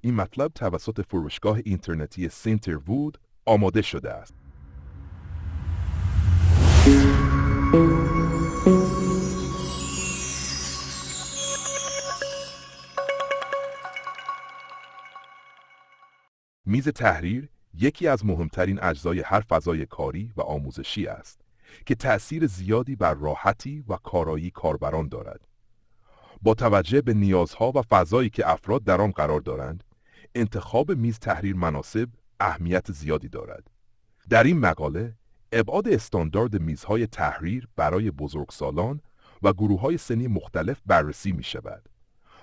این مطلب توسط فروشگاه اینترنتی سنتروود آماده شده است. میز تحریر یکی از مهمترین اجزای هر فضای کاری و آموزشی است که تأثیر زیادی بر راحتی و کارایی کاربران دارد. با توجه به نیازها و فضایی که افراد در آن قرار دارند، انتخاب میز تحریر مناسب اهمیت زیادی دارد. در این مقاله، ابعاد استاندارد میزهای تحریر برای بزرگسالان و گروه‌های سنی مختلف بررسی می شود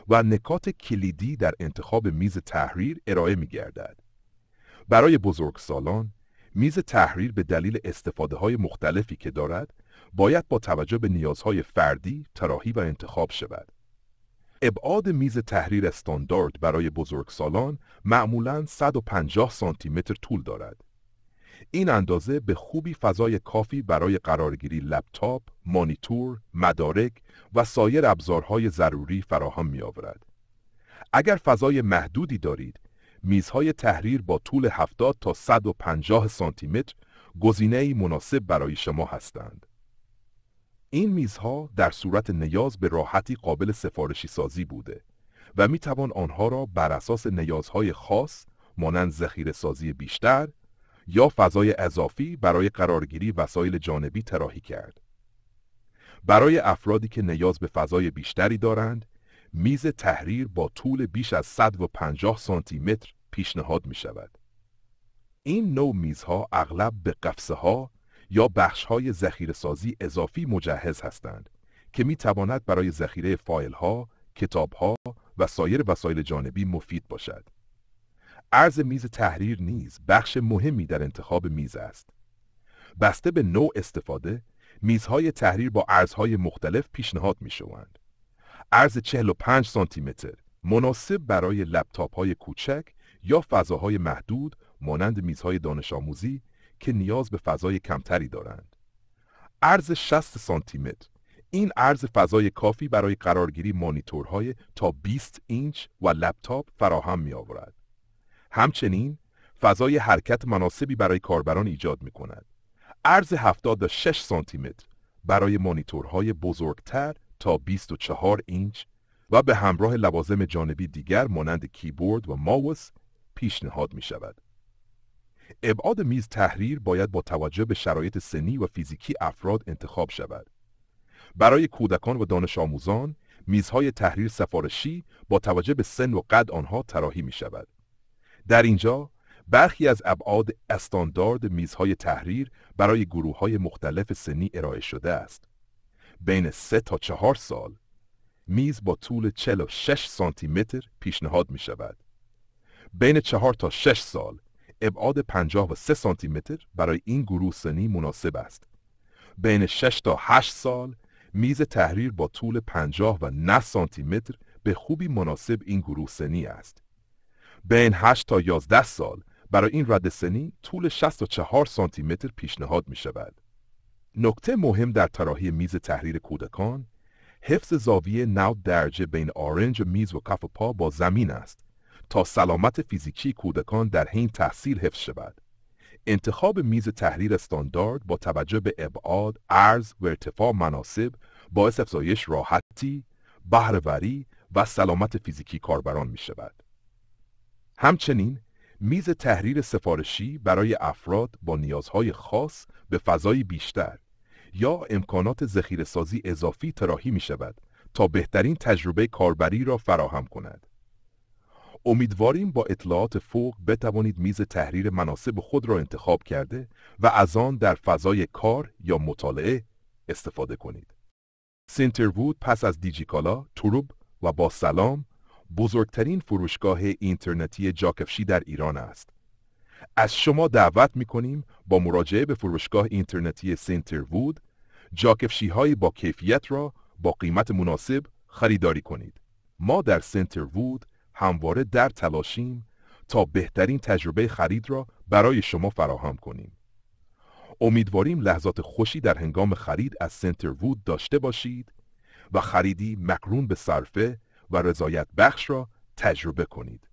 و نکات کلیدی در انتخاب میز تحریر ارائه می گردد. برای بزرگسالان، میز تحریر به دلیل استفاده‌های مختلفی که دارد، باید با توجه به نیازهای فردی طراحی و انتخاب شود. ابعاد میز تحریر استاندارد برای بزرگسالان معمولاً 150 سانتی متر طول دارد. این اندازه به خوبی فضای کافی برای قرارگیری لپتاپ، مانیتور، مدارک و سایر ابزارهای ضروری فراهم می‌آورد. اگر فضای محدودی دارید، میزهای تحریر با طول 70 تا 150 سانتی متر گزینه‌ای مناسب برای شما هستند. این میزها در صورت نیاز به راحتی قابل سفارشی سازی بوده و می توان آنها را بر اساس نیازهای خاص مانند ذخیره‌سازی بیشتر یا فضای اضافی برای قرارگیری وسایل جانبی طراحی کرد. برای افرادی که نیاز به فضای بیشتری دارند، میز تحریر با طول بیش از 150 سانتی متر پیشنهاد می شود. این نوع میزها اغلب به قفسه‌ها یا بخش‌های ذخیره‌سازی اضافی مجهز هستند که می تواند برای ذخیره فایل‌ها، کتاب‌ها و سایر وسایل جانبی مفید باشد. عرض میز تحریر نیز بخش مهمی در انتخاب میز است. بسته به نوع استفاده، میزهای تحریر با عرضهای مختلف پیشنهاد می‌شوند. عرض 45 سانتی متر مناسب برای لپتاپ‌های کوچک یا فضاهای محدود مانند میزهای دانش آموزی که نیاز به فضای کمتری دارند. عرض 60 سانتی متر، این عرض فضای کافی برای قرارگیری مانیتورهای تا 20 اینچ و لپتاپ فراهم می‌آورد. همچنین فضای حرکت مناسبی برای کاربران ایجاد می‌کند. عرض 76 سانتی متر برای مانیتورهای بزرگتر تا 24 اینچ و به همراه لوازم جانبی دیگر مانند کیبورد و ماوس پیشنهاد می‌شود. ابعاد میز تحریر باید با توجه به شرایط سنی و فیزیکی افراد انتخاب شود. برای کودکان و دانش آموزان، میزهای تحریر سفارشی با توجه به سن و قد آنها طراحی می‌شود. در اینجا برخی از ابعاد استاندارد میزهای تحریر برای گروه‌های مختلف سنی ارائه شده است. بین 3 تا 4 سال، میز با طول 46 سانتی متر پیشنهاد می شود. بین 4 تا 6 سال، ابعاد 53 سانتی متر برای این گروه سنی مناسب است. بین 6 تا 8 سال، میز تحریر با طول 59 سانتی متر به خوبی مناسب این گروه سنی است. بین 8 تا 11 سال، برای این رده سنی طول 64 سانتی متر پیشنهاد می شود. نکته مهم در طراحی میز تحریر کودکان، حفظ زاویه 90 درجه بین آرنج میز و کف پا با زمین است تا سلامت فیزیکی کودکان در حین تحصیل حفظ شود. انتخاب میز تحریر استاندارد با توجه به ابعاد، عرض و ارتفاع مناسب باعث افزایش راحتی، بهره‌وری و سلامت فیزیکی کاربران می شود. همچنین میز تحریر سفارشی برای افراد با نیازهای خاص به فضای بیشتر یا امکانات ذخیره‌سازی اضافی طراحی می شود تا بهترین تجربه کاربری را فراهم کند. امیدواریم با اطلاعات فوق بتوانید میز تحریر مناسب خود را انتخاب کرده و از آن در فضای کار یا مطالعه استفاده کنید. سنتروود پس از دیجیکالا، تروب و با سلام بزرگترین فروشگاه اینترنتی جاکفشی در ایران است. از شما دعوت می‌کنیم با مراجعه به فروشگاه اینترنتی سنتروود جاکفشی‌های با کیفیت را با قیمت مناسب خریداری کنید. ما در سنتروود همواره در تلاشیم تا بهترین تجربه خرید را برای شما فراهم کنیم. امیدواریم لحظات خوشی در هنگام خرید از سنتروود داشته باشید و خریدی مقرون به صرفه و رضایت بخش را تجربه کنید.